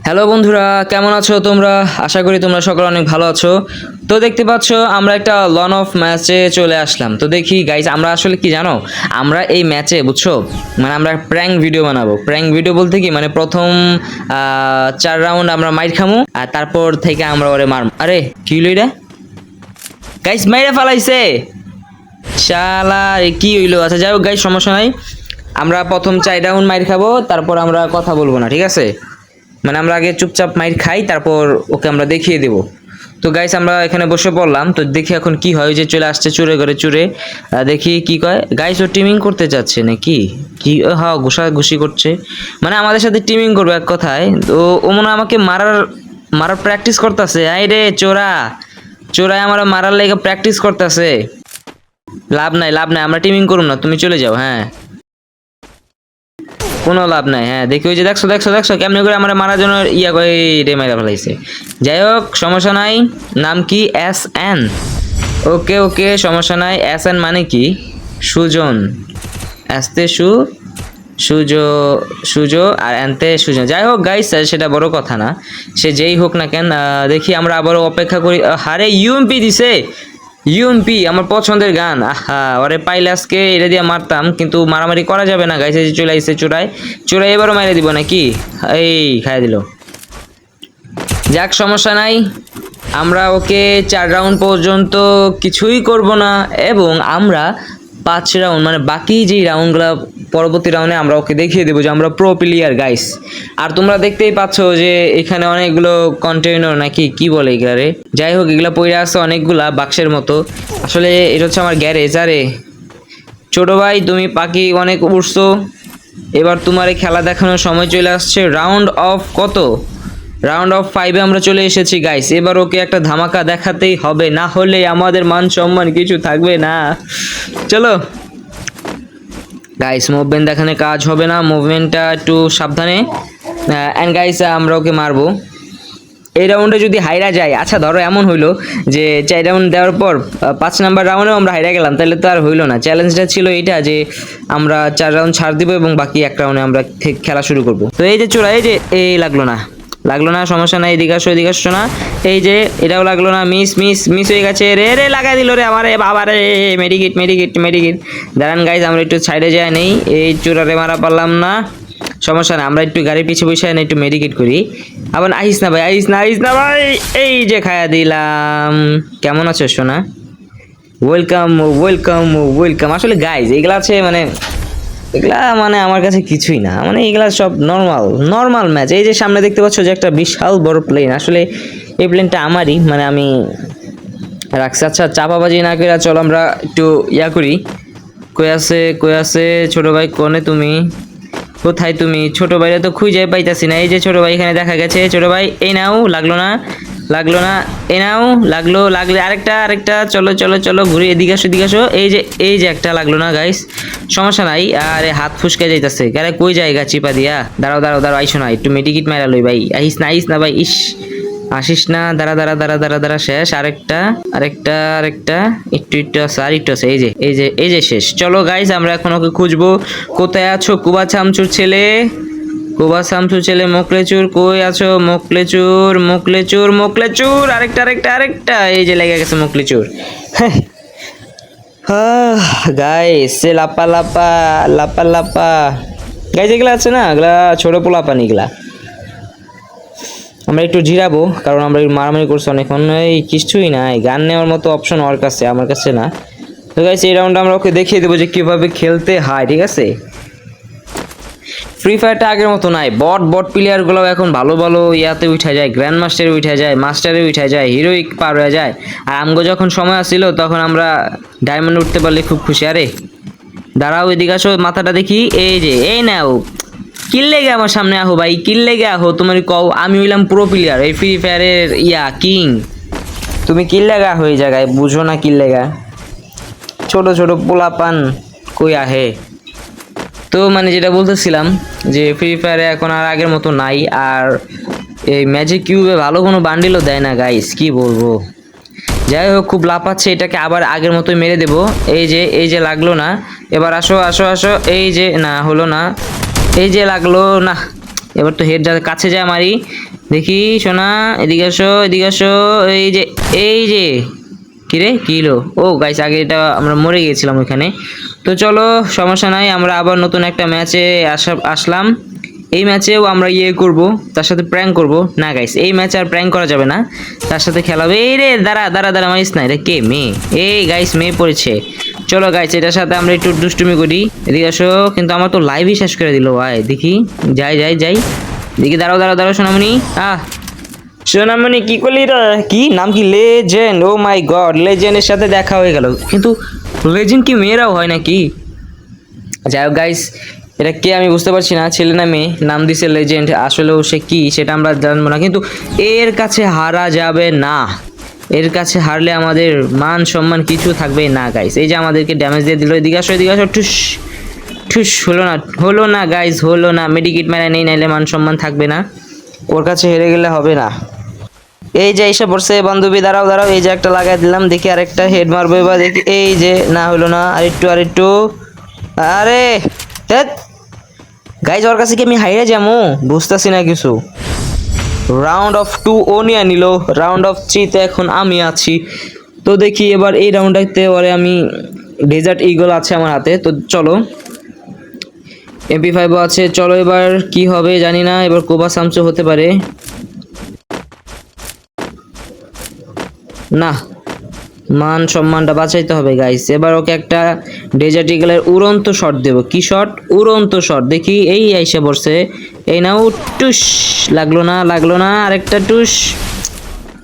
Hello বন্ধুরা, কেমন আছো তোমরা? আশা করি তোমরা সকলে অনেক ভালো আছো। তো দেখতে পাচ্ছ আমরা একটা লন অফ ম্যাচে চলে আসলাম। তো দেখি গাইস, আমরা আসলে কি জানো, আমরা এই ম্যাচে বুঝছো, মানে আমরা প্র্যাঙ্ক ভিডিও বানাবো। প্র্যাঙ্ক ভিডিও বলতে কি, মানে প্রথম 4 রাউন্ড আমরা মাইর খামু, আর তারপর থেকে আমরা ওরে মারমু। আরে কি হইলো এটা গাইস? মাইরা ফালাইছে শালা, কি হইলো? আচ্ছা যাই হোক গাইস, সমস্যা নাই। আমরা প্রথম 4 রাউন্ড মাইর খাবো, তারপর আমরা কথা বলবো না, ঠিক আছে? মানে আমরা আগে চুপচাপ মাইর খাই, তারপর ওকে আমরা দেখিয়ে দেব। তো গাইস আমরা এখানে বসে পড়লাম, তো দেখি এখন কি হয়। যে চলে আসছে চুরে করে চুরে, দেখি কি কয়। গাইস ও টিমিং করতে চাচ্ছে নাকি? কি হ্যাঁ, ঘুষাঘুষি করছে, মানে আমাদের সাথে টিমিং করবে এক কথায়। তো ও মনে হয় আমাকে মারার মারার প্র্যাকটিস করতেছে। আই রে চোরা, চোরাই আমার মারার লেগে প্র্যাকটিস করতেছে। লাভ নাই লাভ নাই, আমরা টিমিং করুম না, তুমি চলে যাও। হ্যাঁ, কোনো লাভ নাই। হ্যাঁ দেখি, ওই যে দেখছো দেখছো দেখছো কেমনি করে আমার মারার জন্য ইয়া করে রে মারা ফেলাইছে। যাই হোক সমস্যা নাই। নাম কি? S N. ওকে ওকে, সমস্যা নাই। এস এন মানে কি? সুজন। এসতে সুজো, সুজো আর এনতে সুজন। যাই হোক গাইস, সেটা বড় কথা না, সে যেই হোক না কেন। দেখি আমরা আবারও অপেক্ষা করি। হারে ইউএমপি দিছে। ইউএমপি আমার পছন্দের গান। আহা, ওরে পাইলে আজকে এটা দিয়ে মারতাম, কিন্তু মারামারি করা যাবে না গাইছে। চলে আইছে চোরাই চোরাই, এবারও মাইরে দিব নাকি? এই খাই দিল। যাক সমস্যা নাই, আমরা ওকে 4 রাউন্ড পর্যন্ত কিছুই করব না, এবং আমরা 5 রাউন্ড মানে বাকি যেই রাউন্ডগুলো পরবর্তী রাউন্ডে আমরা ওকে দেখিয়ে দেবো যে আমরা প্রো প্লেয়ার গাইস। আর তোমরা দেখতেই পাচ্ছ যে এখানে অনেকগুলো কন্টেইনার নাকি কি বলে এগুলা রে, যাই হোক এগুলা পড়ে আছে অনেকগুলা বাক্সের মতো। আসলে এটা হচ্ছে আমার গ্যারেজ। আরে ছোট ভাই, তুমি পাখি অনেক উড়ছো, এবার তোমার এই খেলা দেখানোর সময় চলে আসছে। রাউন্ড অফ কত? রাউন্ড অফ 5-এ আমরা চলে এসেছি গাইস। এবার ওকে একটা ধামাকা দেখাতেই হবে, না হলে আমাদের মান সম্মান কিছু থাকবে না। চলো গাইস, মুভমেন্ট দেখানে কাজ হবে না, মুভমেন্টটা একটু সাবধানে। অ্যান্ড গাইস আমরা ওকে মারবো এই রাউন্ডে যদি হাইরা যায়। আচ্ছা ধরো এমন হইলো যে 4 রাউন্ড দেওয়ার পর 5 নাম্বার রাউন্ডেও আমরা হাইরা গেলাম, তাহলে তো আর হইলো না। চ্যালেঞ্জটা ছিল এইটা যে আমরা 4 রাউন্ড ছাড় দিব এবং বাকি 1 রাউন্ডে আমরা খেলা শুরু করব। তো এই যে চোরা, এই যে এই লাগলো না, লাগলো না, সমস্যা নাই। এদিকে আসো এদিকে আসো না। এই যে এটাও লাগলো না, মিস মিস মিস হয়ে গেছে। রে রে লাগাই দিল রে আমারে, বাবা রে। Medikit medikit medikit. দাঁড়ান গাইজ, আমরা একটু সাইডে যাই নেই। এই চোরারে মারা পারলাম না, সমস্যা না, আমরা একটু গাড়ির পিছিয়ে বসে একটু মেডিকেট করি। আবার আইস না ভাই, আইস না আইস না ভাই। এই যে খায়া দিলাম। কেমন আছো সোনা? Welcome welcome welcome. আসলে গাইজ এগুলা আছে মানে, এগুলা মানে আমার কাছে কিছুই না, মানে এগুলা সব নর্মাল নর্মাল ম্যাচ। এই যে সামনে দেখতে পাচ্ছ যে একটা বিশাল বড় প্লেন, আসলে এই প্লেনটা আমারই, মানে আমি রাখছি। আচ্ছা চাপাবাজি না করে চলো আমরা একটু ইয়া করি। কই আছে ছোট ভাই? কোনে তুমি? কোথায় তুমি? ছোট ভাইরা তো খুঁজে পাইতাছি না। এই যে ছোট ভাই এখানে দেখা গেছে। ছোট ভাই এই নাও, লাগলো না লাগলো না, এই নাও, লাগলো, লাগলে আরেকটা আরেকটা। চলো চলো চলো ঘুরে এদিকে আসো এদিকে আসো। এই যে একটা লাগলো না গাইস, সমস্যা নাই। আরে হাত ফুসকে যাইতাছে, আরে কই জায়গা চিপা দিয়া। দাঁড়াও দাঁড়াও দাঁড়াও, আইসো না, একটু মেডিকিট মারা লই ভাই। আইস না ভাই, ইস আসিস না। দাঁড়া দাঁড়া দাঁড়া দাঁড়া দাঁড়া, শেষ। আরেকটা আরেকটা আরেকটা, একটু একটু আছে, আর একটু আছে। এই যে এই যে এই যে শেষ। চলো গাইস আমরা এখন ওকে খুঁজবো। কোথায় আছো কুবা শামসুর ছেলে? কুবা শামসুর ছেলে মোকলেচুর, কই আছো মোকলেচুর? মোকলেচুর মোকলেচুর, আরেকটা আরেকটা আরেকটা। এই যে লেগে গেছে মোকলেচুর। গাইস সে লাপা লাপা লাপা লাপা গাইস, এগুলা আছে না, এগুলা ছোট পোলা পানি এগুলা। আমরা একটু জিরাবো, কারণ আমরা মারামারি করছি অনেকক্ষণ। এই কিছুই নাই, গান নেওয়ার মতো অপশন ওর কাছে, আমার কাছে না। তো গাইস এই রাউন্ডে আমরা ওকে দেখিয়ে দেবো যে কিভাবে খেলতে হয়, ঠিক আছে? ফ্রি ফায়ারটা আগের মতো নাই। বট প্লেয়ারগুলো এখন ভালো ভালো ইয়াতে উঠা যায়, গ্র্যান্ড মাস্টারে উঠা যায়, মাস্টারে উঠা যায়, হিরোইক পার হয়ে যায়। আর আমগো যখন সময় আসছিল তখন আমরা ডায়মন্ড উঠতে পারলে খুব খুশি। আরে দাঁড়াও এদিকে আসো, মাথাটা দেখি। এই যে এই নাও, কিল্লে গে আমার সামনে আহো ভাই, কিল্লে গে আহো। তোমার কও আমি হইলাম প্রো প্লেয়ার এই ফ্রি ফায়ারের কিং, তুমি কিল্লে গা হয়ে জায়গায় বুঝো না কিল্লে গা। ছোট ছোট পোলাপান কই আহে। তো মানে যেটা বলতেছিলাম যে ফ্রি ফায়ারে এখন আর আগের মতো নাই, আর এই ম্যাজিক কিউবে ভালো কোনো বান্ডিলও দেয় না গাইস, কি বলবো। যাই হোক খুব লাফাচ্ছে, এটাকে আবার আগের মতোই মেরে দেবো। এই যে লাগলো না। এবার আসো আসো আসো। এই যে না হলো না, এই যে লাগলো না। এবার তো হেড কাছে যায় মারি। দেখি সোনা, এদিকে আসো, এদিকে আসো। এই যে কিরে কি হলো? ও গাইস, আগে এটা আমরা মরে গিয়েছিলাম ওইখানে। তো চলো, সমস্যা নাই, আমরা আবার নতুন একটা ম্যাচে আসলাম। এই ম্যাচেও আমরা করব, তার সাথে প্র্যাঙ্ক করব। না গাইস, এই ম্যাচে আর প্র্যাঙ্ক করা যাবে না, তার সাথে খেলা হবে। এই রে, দাঁড়া দাঁড়া দাঁড়া, মারিস না, এটা কে? মেয়ে? এই গাইস, মেয়ে পড়েছে। চলো গাইস, এটার সাথে আমরা একটু দুষ্টুমি করি। এদিকে আসো। কিন্তু আমার তো লাইভই শেষ করে দিল ভাই। দেখি, যাই যাই যাই। দেখি, দাঁড়াও দাঁড়াও দাঁড়াও সোনামণি। সোনামণি কি করলি রে? কি নাম? কি লেজেন্ড? ও মাই গড, লেজেন্ডের সাথে দেখা হয়ে গেল। কিন্তু লেজেন্ড কি মেয়েরাও হয় নাকি? যাই হোক গাইস, এটা কে আমি বুঝতে পারছি না, ছেলে না মেয়ে। নাম দিছে লেজেন্ড, আসলেও সে কি সেটা আমরা জানবো না। কিন্তু এর কাছে হারা যাবে না, এর কাছে হারলে আমাদের মান সম্মান কিছু থাকবে না গাইস। এই যে আমাদেরকে ড্যামেজ দিয়ে দিল। এদিকে আসো, এদিকে আসো। ঠুস ঠুস। হলো না গাইস, হলো না। মেডিকিট মেরা নেই, নাইলে মান সম্মান থাকবে না। ওর কাছে হেরে গেলে হবে না। এই যে এসে পড়ছে বান্ধবী, দাঁড়াও দাঁড়াও। এই যে একটা লাগাই দিলাম, দেখি আরেকটা হেড মারবো এবার। দেখি, এই যে না হলো না, আরেকটু। আরে গাইজ, ওর কাছে কি আমি হাইরে যাবো? বুঝতেছি না কিছু। রাউন্ড অফ 2 ও নিয়ে নিল, রাউন্ড অফ 3 তে এখন আমি আছি। তো দেখি এবার এই রাউন্ডটাতে ওরে আমি, ডেজার্ট ইগল আছে আমার হাতে। তো চলো, MP5 আছে। চলো এবার কি হবে জানি না, এবার কোবা সামসো হতে পারে। না, মান সম্মানটা বাঁচাইতে হবে গাইস। এবার ওকে একটা ডেজার্ট ইগলের উড়ন্ত শট দেব। কি শট? উড়ন্ত শট। দেখি, এই আইসা পড়ছে। এই নাও। টুস। লাগলো না, লাগলো না। আরেকটা টুস।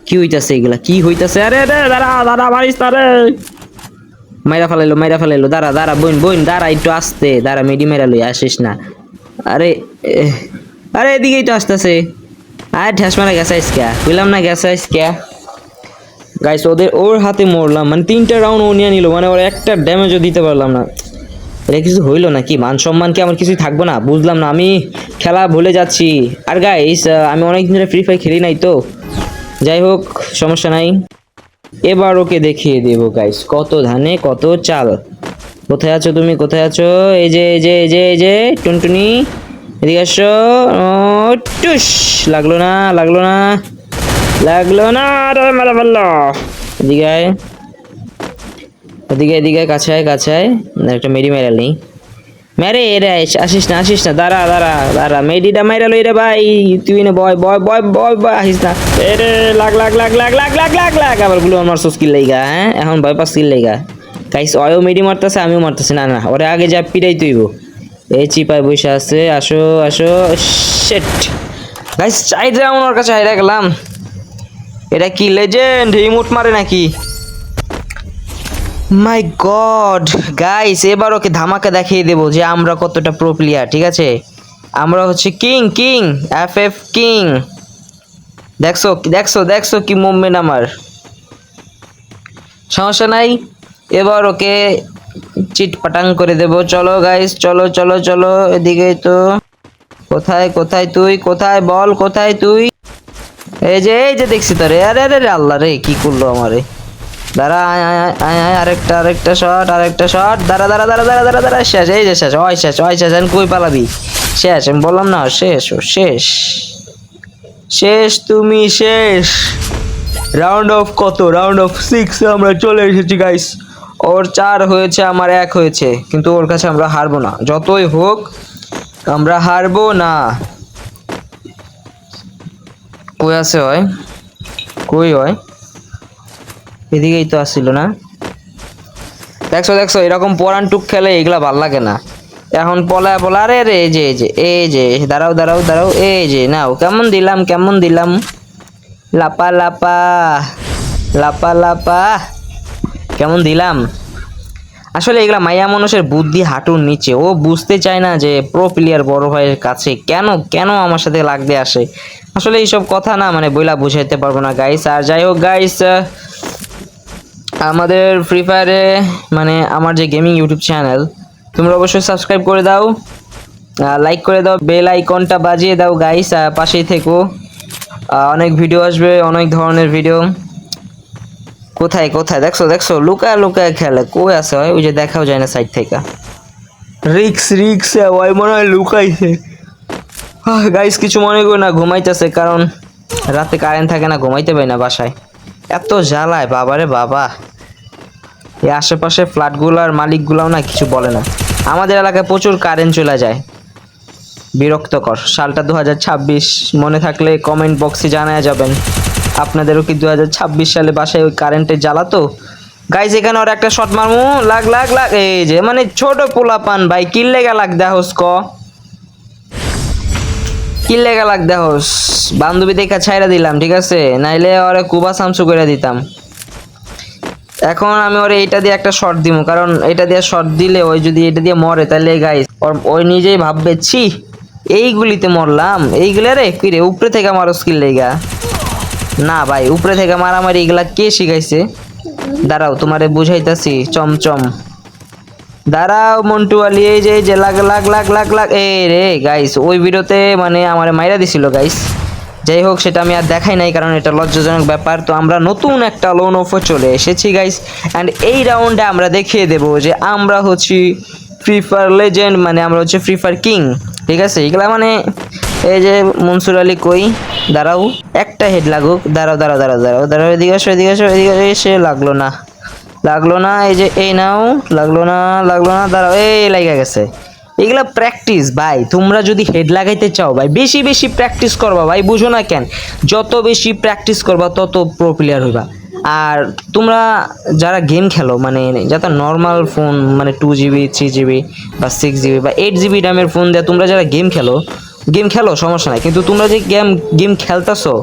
কি হইতাছে এগুলা? কি হইতাছে? আরে রে, দাঁড়া দাঁড়া, মারিস না রে। মাইরা ফেলাইলো, মাইরা ফেলাইলো। দাঁড়া দাঁড়া বোন, বোন দাঁড়া, একটু আসতে দাঁড়া। মেডি মেরা লই আসিস না। আরে আরে, এদিকেই তো আসতেছে। আরে ঠেস মারা গেছে আজকে, বুঝলাম না গেছে আজকে। গাইস, ওর হাতে মরলাম, মানে 3টা রাউন্ড ও নিয়ে নিল, মানে ওর একটা ড্যামেজও দিতে পারলাম না। এটা কিছু হইলো নাকি? মান সম্মান কি আমার কিছুই থাকবো না? বুঝলাম না, আমি খেলা ভুলে যাচ্ছি। আর গাইস, আমি অনেকদিন ধরে ফ্রি ফায়ার খেলি নাই তো। যাই হোক, সমস্যা নাই। এবার ওকে দেখিয়ে দেবো গাইস, কত ধানে কত চাল। কোথায় আছো তুমি? কোথায় আছো? এই যে এই যে এই যে এই যে টুনটুনি, এদিকে আসো। ও টুস। লাগলো না, লাগলো না, লাগলো না। আরে মারা ফেললো। এদিকে আয়, এদিকে এদিকে, কাছে আয়, কাছে আয়। একটা মেডি মেরা নেই। মেরে এরে আসিস না, আসিস না। দাঁড়া দাঁড়া দাঁড়া, মেডিটা মেরা লই রে ভাই। তুই না বয় বয় বয় বয় বয়, আসিস না। এরে লাগ লাগ লাগ লাগ লাগ লাগ লাগ লাগ। আবার গুলো আমার স্কিল লাইগা, হ্যাঁ এখন ভয় পাস স্কিল লাইগা। গাইস, অয়ও মেডি মারতেছে, আমিও মারতেছি। না না, ওরে আগে যা পিটাই তুইব। এই চিপায় বসে আছে। আসো আসো। শিট গাইস, 4 রাউন্ড ওর কাছে হাইরা গেলাম। এটা কি লেজেন্ড ইমোট মারে নাকি? মাই গড গাইস, এবার ওকে ধামাকা দেখিয়ে দেবো যে আমরা কতটা প্রো প্লেয়ার। ঠিক আছে, আমরা হচ্ছে কিং, কিং FF কিং। দেখছো দেখছো দেখছো কি মুভমেন্ট আমার? সমস্যা নাই, এবার ওকে চিট পাটাং করে দেবো। চলো গাইস, চলো চলো চলো, এদিকে তো। কোথায় কোথায় তুই? কোথায় বল, কোথায় তুই? এই যে দেখছি তোরে। আরে আরে রে, আল্লাহ রে, কি করলো আমারে? দাঁড়া, আয় আয় আয় আয় আয়, আরেকটা শট, আরেকটা শট। দাঁড়া দাঁড়া দাঁড়া দাঁড়া দাঁড়া দাঁড়া। শেষ, এই যে শেষ, ওই শেষ, ওই শেষ। আমি কই পালাবি? শেষ, আমি বললাম না শেষ, ও শেষ, শেষ, তুমি শেষ। রাউন্ড অফ কত? রাউন্ড অফ 6 আমরা চলে এসেছি গাইস। ওর 4 হয়েছে, আমার 1 হয়েছে, কিন্তু ওর কাছে আমরা হারবো না, যতই হোক আমরা হারবো না। কই আছে হয়? কই হয়? এদিকেই তো আসছিল না? দেখছো দেখছো, এরকম পরান টুক খেলে এগুলা ভাল লাগে না। এখন পলায় পলা। আরে রে, এই যে এই যে এই যে, দাঁড়াও দাঁড়াও দাঁড়াও। এই যে নাও, কেমন দিলাম, কেমন দিলাম? লাপা লাপা, লাপা লাপা, কেমন দিলাম? আসলে এগুলা মাইয়া মানুষের বুদ্ধি হাঁটুর নিচে। ও বুঝতে চায় না যে প্রো প্লেয়ার বড় ভাইয়ের কাছে কেন কেন আমার সাথে লাগতে আসে। আসলে এইসব কথা না, মানে বইলা বুঝাইতে পারবো না গাইস। আর যাই হোক গাইস, আমাদের ফ্রি ফায়ারে, মানে আমার যে গেমিং ইউটিউব চ্যানেল, তোমরা অবশ্যই সাবস্ক্রাইব করে দাও, লাইক করে দাও, বেল আইকনটা বাজিয়ে দাও গাইস, পাশেই থেকো। অনেক ভিডিও আসবে, অনেক ধরনের ভিডিও। কোথায় কোথায়? দেখছো দেখছো, লুকায় লুকায় খেলে। কই আছে ওই যে, দেখাও যায় না সাইড থেকে। রিক্স রিক্স, ওই মনে হয় লুকাইছে। গাইস কিছু মনে করো না, ঘুমাইতেছে, কারণ রাতে কারেন্ট থাকে না, ঘুমাইতে পারি না বাসায়, এত জ্বালায় বাবারে বাবা। এই আশেপাশে ফ্ল্যাটগুলোর মালিকগুলোও না কিছু বলে না। আমাদের এলাকায় প্রচুর কারেন্ট চলে যায়, বিরক্তকর। সালটা 2026, মনে থাকলে কমেন্ট বক্সে জানায়া যাবেন আপনাদেরও কি 2026 সালে বাসায় ওই কারেন্টের জ্বালাতো। গাইজ এখানে ওর একটা শট মারমু, লাগ লাগ লাগ। এই যে মানে ছোট পোলা পান ভাই, কিল্লে গা লাগ দেহস ক, কিল্লে গা লাগ দেহস। বান্ধবী দেখা ছাইরা দিলাম, ঠিক আছে, নাইলে ওরে কুবা সামসু করে দিতাম। এখন আমি ওরে এইটা দিয়ে একটা শট দিব, কারণ এটা দিয়ে শট দিলে ওই যদি এটা দিয়ে মরে তাহলে গাইস ওই নিজেই ভাববে ছি এইগুলিতে মরলাম। এইগুলা রে কি রে উপরে থেকে মারো স্কিল লেগা। না ভাই, উপরে থেকে মারামারি এগুলা কে শিখাইছে? দাঁড়াও তোমারে বুঝাইতাছি চমচম। দাঁড়াও মন্টু আলী, এই যে লাগ লাগ লাগ লাগ লাগ। এ রে গাইস ওই ভিডিওতে মানে আমারে মাইরা দিছিল গাইস। যাই হোক সেটা আমি আর দেখাই নাই, কারণ এটা লজ্জাজনক ব্যাপার। তো আমরা নতুন একটা লোন অফে চলে এসেছি গাইস, অ্যান্ড এই রাউন্ডে আমরা দেখিয়ে দেবো যে আমরা হচ্ছি ফ্রি ফায়ার লেজেন্ড, মানে আমরা হচ্ছে ফ্রি ফায়ার কিং, ঠিক আছে। এগুলা মানে এই যে মনসুর আলী কই, দাঁড়াও একটা হেড লাগুক, দাঁড়াও দাঁড়াও দাঁড়াও দাঁড়াও দাঁড়াও, এদিকে আসো এদিকে আসো এদিকে এসে, লাগলো না লাগলো না, এই যে এই নাও, লাগলো না লাগলো না, দাঁড়াও এই লাগা গেছে। এগুলা প্র্যাকটিস ভাই, তোমরা যদি হেড লাগাইতে চাও ভাই বেশি বেশি প্র্যাকটিস করবা ভাই, বুঝো না কেন? যত বেশি প্র্যাকটিস করবা তত প্রো প্লেয়ার হইবা। আর তোমরা যারা গেম খেলো, মানে যাতে নর্মাল ফোন, মানে 2GB 3GB বা 6GB বা 8GB র্যামের ফোন দিয়ে তোমরা যারা গেম খেলো সমস্যা নাই, কিন্তু তোমরা যে গেম খেলতেছো,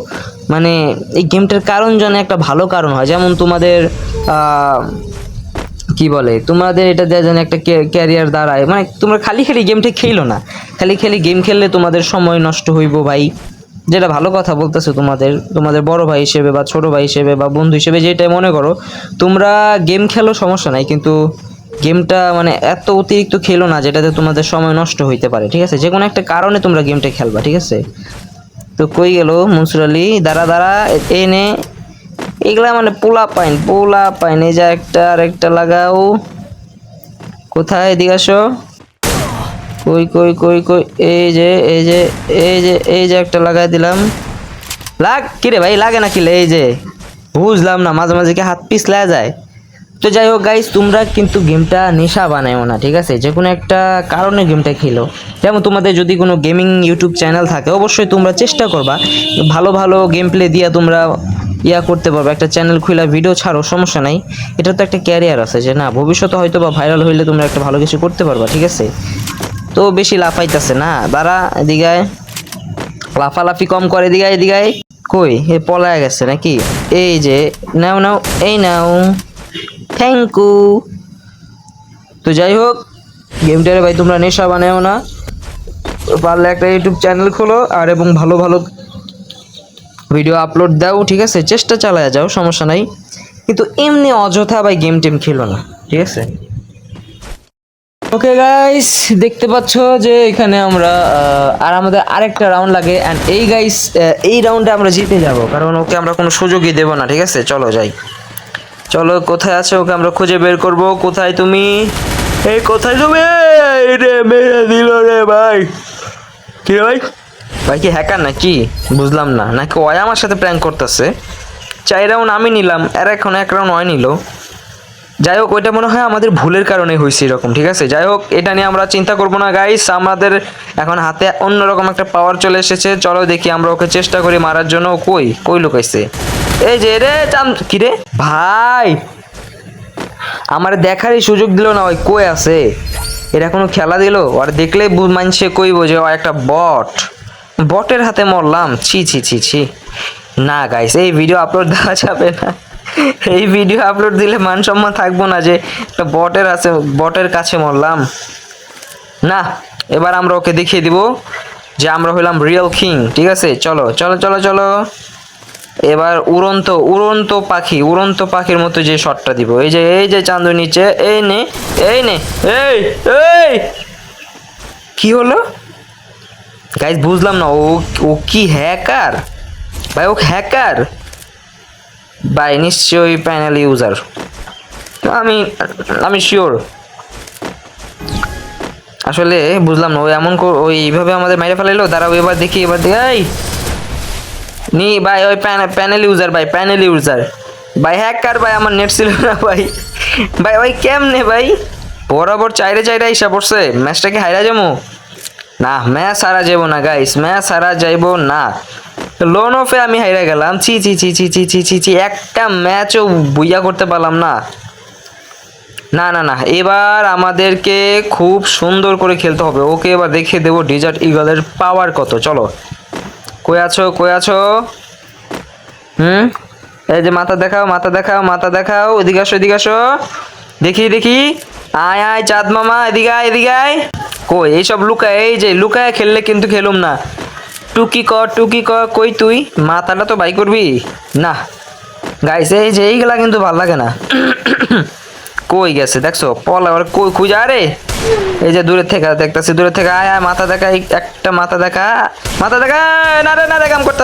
মানে এই গেমটার কারণ জানে একটা ভালো কারণ হয়, যেমন তোমাদের কি বলে, তোমাদের এটা দেওয়া যেন একটা ক্যারিয়ার দাঁড়ায়। মানে তোমরা খালি খালি গেমটা খেলো না, খালি খালি গেম খেললে তোমাদের সময় নষ্ট হইব ভাই। যেটা ভালো কথা বলতেছো, তোমাদের বড় ভাই হিসেবে বা ছোট ভাই হিসেবে বা বন্ধু হিসেবে যেটাই মনে করো, তোমরা গেম খেলো সমস্যা নাই, কিন্তু গেমটা মানে এত অতিরিক্ত খেলো না যেটাতে তোমাদের সময় নষ্ট হইতে পারে, ঠিক আছে। যে কোনো একটা কারণে তোমরা গেমটা খেলবা, ঠিক আছে। তো কই গেল মনসুর আলী, দাঁড়া দাঁড়া, এনে এগুলা মানে পোলা পাইন, এই যে একটা আর একটা লাগাও। কোথায়? এদিকে আসো। কই কই কই কই, এই যে এই যে এই যে এই যে একটা লাগাই দিলাম। লাগ কিরে ভাই, লাগে না কিলে? এই যে বুঝলাম না, মাঝে মাঝে কি হাত পিছলা যায়। তো যাই হোক গাইস, তোমরা কিন্তু গেমটা নেশা বানায়ও না, ঠিক আছে। যে কোনো একটা কারণে গেমটা খেলো। যেমন তোমাদের যদি কোনো গেমিং ইউটিউব চ্যানেল থাকে, অবশ্যই তোমরা চেষ্টা করবা ভালো ভালো গেম প্লে দিয়া তোমরা করতে পারবে, একটা চ্যানেল খুলে ভিডিও ছাড়ো, সমস্যা নাই। এটা তো একটা ক্যারিয়ার আছে, যে না ভবিষ্যতে হয়তো বা ভাইরাল হইলে তোমরা একটা ভালো কিছু করতে পারবা, ঠিক আছে। তো বেশি লাফাইতেছে না, দাঁড়া এদিকায়, লাফালাফি কম করে, এদিকায় কই এ পলায় গেছে নাকি? এই যে নাও নাও, এই নাও, থ্যাংক ইউ। তো যাই হোক, গেমটারে ভাই তোমরা নেশা বানাও না, পারলে একটা ইউটিউব চ্যানেল খোলো আর এবং ভালো ভালো ভিডিও আপলোড দাও, ঠিক আছে। চেষ্টা চালায় যাও, সমস্যা নাই, কিন্তু এমনি অযথা ভাই গেম টেম খেলো না, ঠিক আছে। ওকে গাইস, দেখতে পাচ্ছ যে এখানে আমরা আর আমাদের আরেকটা রাউন্ড লাগে, অ্যান্ড এই গাইস এই রাউন্ডে আমরা জিতে যাব, কারণ ওকে আমরা কোনো সুযোগই দেব না, ঠিক আছে। চলো যাই, চলো কোথায় আছে ওকে আমরা খুঁজে বের করব। কোথায় তুমি? এই কোথায় তুমি? রে মেরে দিল রে ভাই। কি রে ভাই? ভাই কি হ্যাকার নাকি? বুঝলাম না, নাকি ওই আমার সাথে প্র্যাঙ্ক করতেছে। 4 রাউন্ড আমি নিলাম, আর এখন 1 রাউন্ড ওই নিল। যাই হোক, ওইটা মনে হয় আমাদের ভুলের কারণে হয়েছে এরকম, ঠিক আছে। যাই হোক, এটা নিয়ে আমরা চিন্তা করবো না গাইস, আমাদের এখন হাতে অন্যরকম একটা পাওয়ার চলে এসেছে। চলো দেখি আমরা ওকে চেষ্টা করি মারার জন্য। কই কই লুকাইছে? এই যে রে কি রে ভাই, আমার দেখারই সুযোগ দিল না, ওই কই আছে? এরা কোনো খেলা দিল? আর দেখলে মানছে কইব যে ও একটা বটের হাতে মরলাম। ছি ছি ছি ছি। না গাইস, এই ভিডিও আপলোড দেওয়া যাবে না। এই ভিডিও আপলোড দিলে মান সম্মান থাকবো না, যে একটা বটের কাছে মরলাম। না, এবার আমরা ওকে দেখিয়ে দিব যে আমরা হইলাম রিয়েল কিং, ঠিক আছে। চলো চলো চলো চলো, এবার উড়ন্ত পাখির মতো যে শটটা দিব, এই যে চান্দু নিচে, এই নে এই এই কি হলো গাইস? বুঝলাম না, ও কি হ্যাকার ভাই? ও হ্যাকার ভাই, নিশ্চয়ই প্যানেল ইউজার, আমি শিওর। আসলে বুঝলাম না, ও এমন এইভাবে আমাদের মাইরে ফেলাইলো। দাঁড়াও এবার দেখি, নি ভাই ওই প্যানেল ইউজার ভাই, প্যানেল ইউজার ভাই, হ্যাকার ভাই, আমার নেট ছিল না ভাই। ভাই ওই কেমনে ভাই বরাবর চাইরে চাইরে আইসা পড়ছে, ম্যাচটা কি হাইরা যাবো? না ম্যাচ হারা যাবো না গাইস, ম্যাচ হারা যাইবো না। লোন অফে আমি হাইরা গেলাম, ছি ছি ছি ছি ছি ছি ছি ছি, একটা ম্যাচও বুইয়া করতে পারলাম না। না না না, এবার আমাদেরকে খুব সুন্দর করে খেলতে হবে। ওকে এবার দেখিয়ে দেবো ডিজার্ট ইগলের পাওয়ার কত। চলো, কই আছো কই আছো? হুম, এই যে মাথা দেখাও মাথা দেখাও মাথা দেখাও, এদিকে আসো এদিকে আসো, দেখি দেখি, আয় আয় চাঁদ মামা, এদিকে আয় এদিকে আয়। কই এইসব লুকায়, এই যে লুকায় খেললে কিন্তু খেলুম না। টুকি কর টুকি কর, কই তুই মাথাটা তো বাই করবি না। গাইস এই যে এইগুলা কিন্তু ভাল লাগে না। কই গেছে দেখছো পল, আবার কই খুঁজা রে। এই যে দূরের থেকে দেখতেছি, দূরের থেকে আয় আয়, মাথা দেখা, একটা মাথা দেখা, মাথা দেখা, না রে না রে কাম করতে।